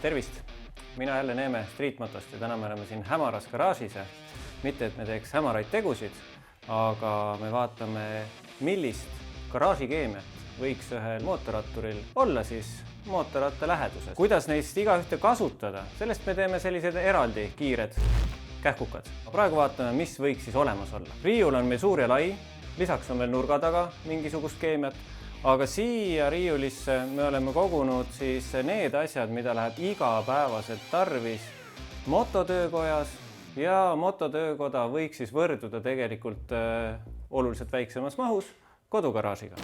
Tervist! Mina jälle Neeme Streetmotost ja täna me oleme siin hämaras garaažis. Mitte, et me teeks hämaraid tegusid, aga me vaatame, millist garaažikeemiat võiks ühel mootorratturil olla siis mootorratta läheduses. Kuidas neist igaühte kasutada, sellest me teeme sellised eraldi kiired kähkukad. Praegu vaatame, mis võiks siis olemas olla. Riiul on meil suur ja lai, lisaks on veel nurga taga mingisugust keemiat, aga siia riiulisse me oleme kogunud siis need asjad, mida läheb igapäevaselt tarvis mototöökojas ja mototöökoda võiks siis võrduda tegelikult oluliselt väiksemas mahus kodugaraažiga.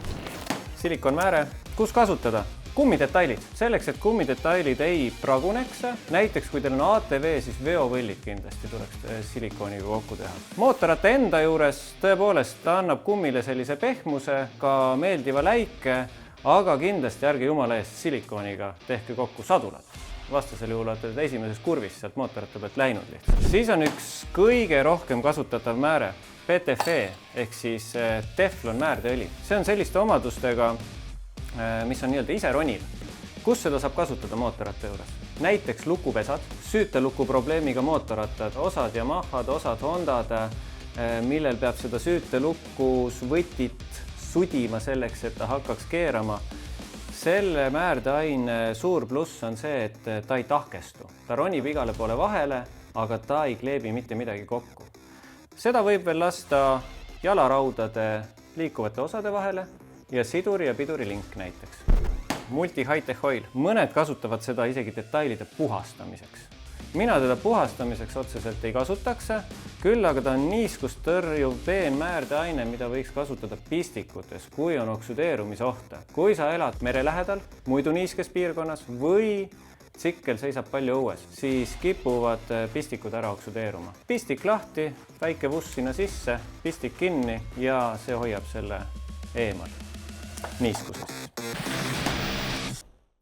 Silikonmääre, kus kasutada? Kummidetailid. Selleks, et kummidetailid ei praguneks, näiteks kui teil on ATV, siis veovõllid kindlasti tuleks silikooniga kokku teha. Mootorratta enda juures tõepoolest ta annab kummile sellise pehmuse, ka meeldiva läike, aga kindlasti ärge jumala eest silikooniga tehke kokku sadulat. Vastasel juhul olete esimeses kurvis sealt mootorratta pealt läinud lihtsalt. Siis on üks kõige rohkem kasutatav määre, PTFE ehk siis teflon määrdeõli. See on selliste omadustega, mis on nii-öelda ise ronil. Kus seda saab kasutada mootorratta juures? Näiteks lukupesad, süüteluku probleemiga mootorrattad, osad Yamahad, osad Hondad, millel peab seda süütelukus võtit sudima selleks, et ta hakkaks keerama. Selle määrdeaine suur pluss on see, et ta ei tahkestu. Ta ronib igale poole vahele, aga ta ei kleebi mitte midagi kokku. Seda võib veel lasta jalaraudade liikuvate osade vahele ja siduri ja piduri link näiteks. Multi high-tech oil. Mõned kasutavad seda isegi detailide puhastamiseks. Mina teda puhastamiseks otseselt ei kasutaks, küll aga ta on niiskust tõrjuv peenmäärdeaine, mida võiks kasutada pistikutes, kui on oksüdeerumisohta. Kui sa elad mere lähedal, muidu niiskes piirkonnas või tsikkel seisab palju õues, siis kipuvad pistikud ära oksüdeeruma. Pistik lahti, väike vuss sinna sisse, pistik kinni ja see hoiab selle eemal niiskusest.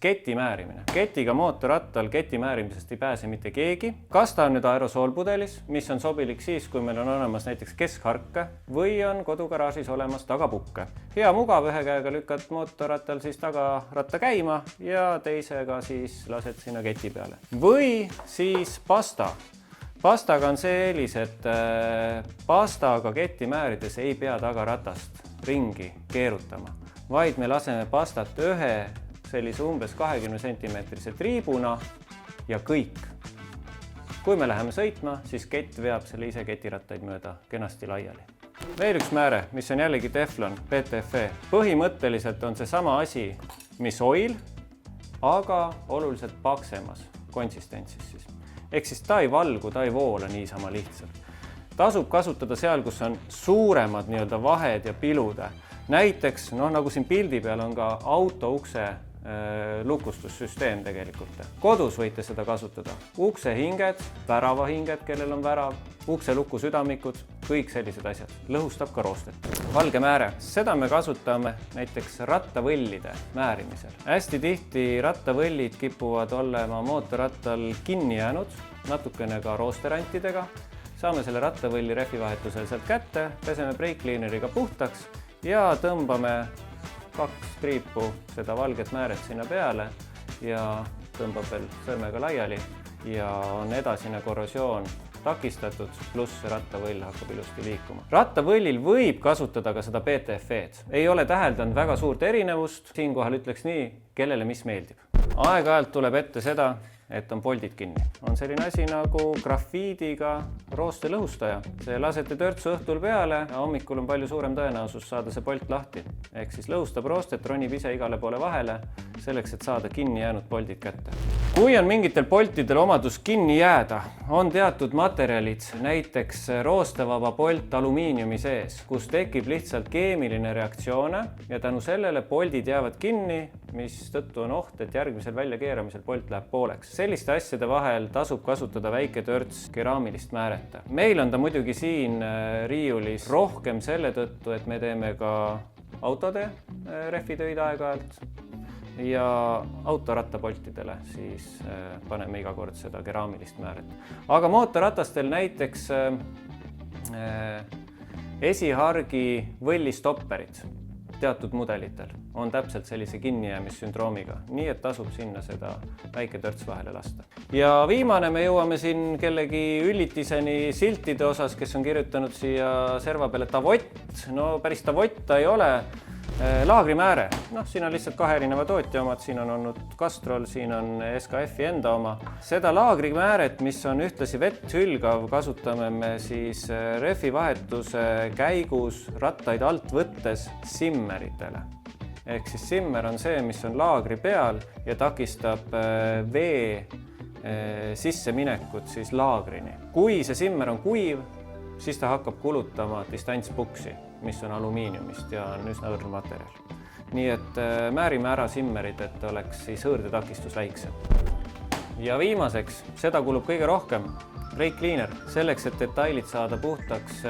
Keti määrimine. Ketiga mootorrattal keti määrimisest ei pääse mitte keegi. Kas ta on nüüd aerosoolpudelis, mis on sobilik siis, kui meil on olemas näiteks keskharke või on kodugaraažis olemas tagapukke. Hea mugav, ühe käega lükkad mootorrattal siis tagaratta käima ja teisega siis lased sinna keti peale. Või siis pasta. Pastaga on see eelis, et pastaga keti määrides ei pea tagaratast ringi keerutama, vaid me laseme pastat ühe sellise umbes 20 cm triibuna ja kõik. Kui me läheme sõitma, siis kett veab selle ise ketirattaid mööda kenasti laiali. Veel üks määre, mis on jällegi teflon, PTFE. Põhimõtteliselt on see sama asi, mis oil, aga oluliselt paksemas konsistentsis siis. Ehk siis ta ei valgu, ta ei voola niisama lihtsalt. Tasub kasutada seal, kus on suuremad nii-öelda vahed ja pilude. Näiteks, nagu siin pildi peal on ka autoukse lukustussüsteem tegelikult. Kodus võite seda kasutada. Uksehinged, väravahinged, kellel on värav, ukseluku südamikud, kõik sellised asjad. Lõhustab ka roostet. Valge määre. Seda me kasutame näiteks rattavõllide määrimisel. Hästi tihti rattavõllid kipuvad olema mootorrattal kinni jäänud, natukene ka roosterantidega. Saame selle rattavõlli rehvivahetusel sealt kätte, peseme break-cleaneriga puhtaks ja tõmbame 2 triipu seda valget määret sinna peale ja tõmbab veel sõrmega laiali ja on edasine korrosioon takistatud, pluss rattavõll hakkab ilusti liikuma. Rattavõllil võib kasutada ka seda PTFE-d. Ei ole täheldanud väga suurt erinevust. Siinkohal ütleks nii, kellele mis meeldib. Aeg-ajalt tuleb ette seda, et on poldid kinni. On selline asi nagu grafiidiga rooste lõhustaja. See lasete törtsu õhtul peale ja hommikul on palju suurem tõenäosus saada see polt lahti. Ehk siis lõhustab roostet, ronib ise igale poole vahele, selleks, et saada kinni jäänud poldid kätte. Kui on mingitel poltidel omadus kinni jääda, on teatud materjalid, näiteks roostevaba polt alumiiniumi sees, kus tekib lihtsalt keemiline reaktsioone ja tänu sellele poldid jäävad kinni, mis tõttu on oht, et järgmisel väljakeeramisel polt läheb pooleks. Selliste asjade vahel tasub kasutada väike törts keraamilist määret. Meil on ta muidugi siin riiulis rohkem selle tõttu, et me teeme ka autode rehvitöid aeg-ajalt ja autorattapoltidele siis paneme iga kord seda keraamilist määret. Aga mootorratastel näiteks esihargi võllistopperid. teatud mudelitel on täpselt sellise kinnijäämissündroomiga, nii et tasub sinna seda väike törts vahele lasta. Ja viimane me jõuame siin kellegi üllitiseni siltide osas, kes on kirjutanud siia serva peale Tavott. No päris Tavott ta ei ole. Laagrimääre, siin on lihtsalt 2 erineva tootja omad, siin on olnud Castrol, siin on SKF-i enda oma. Seda laagrimääret, mis on ühtlasi vett hülgav, kasutame me siis rehvi vahetuse käigus rattaid alt võttes simmeritele. Ehk siis simmer on see, mis on laagri peal ja takistab vee sisse minekut siis laagrini. Kui see simmer on kuiv, siis ta hakkab kulutama distantspuksi, mis on alumiiniumist ja on üsna õrn materjal. Nii et määrime ära simmerid, et oleks siis hõõrdetakistus väiksem. Ja viimaseks, seda kulub kõige rohkem, brake cleaner, selleks, et detailid saada puhtaks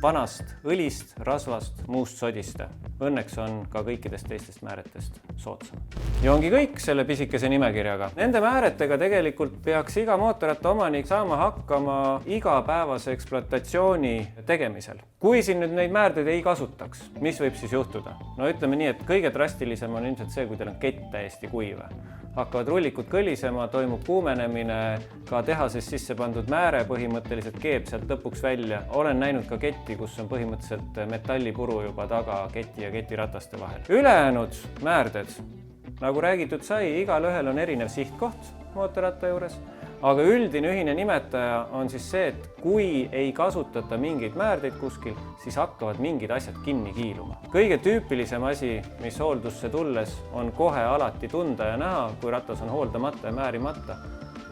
vanast õlist, rasvast, muust sodiste. Õnneks on ka kõikidest teistest määretest soodsam. Ja ongi kõik selle pisikese nimekirjaga. Nende määretega tegelikult peaks iga mootorratta omanik saama hakkama igapäevase ekspluatatsiooni tegemisel. Kui siin nüüd neid määrdeid ei kasutaks, mis võib siis juhtuda? No ütleme nii, et kõige drastilisem on ilmselt see, kui teil on kett täiesti kuive. Hakkavad rullikud kõlisema, toimub kuumenemine, ka tehases sisse pandud määre põhimõtteliselt keeb sealt lõpuks välja. Olen näinud ka ketti, kus on põhimõtteliselt metallipuru juba taga keti ja ketirataste vahel. Ülejäänud määrded, nagu räägitud sai, igal ühel on erinev sihtkoht mootorratta juures, aga üldine ühine nimetaja on siis see, et kui ei kasutata mingeid määrdeid kuskil, siis hakkavad mingid asjad kinni kiiluma. Kõige tüüpilisem asi, mis hooldusse tulles on kohe alati tunda ja näha, kui ratas on hooldamata ja määrimata,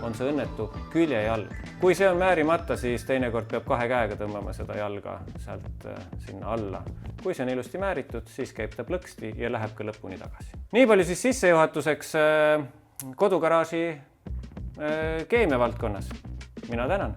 on see õnnetu küljejalg. Kui see on määrimata, siis teinekord peab 2 käega tõmbama seda jalga sealt sinna alla. Kui see on ilusti määritud, siis käib ta plõksti ja läheb ka lõpuni tagasi. Nii palju siis sissejuhatuseks kodugaraaži keemia valdkonnas. Mina tänan!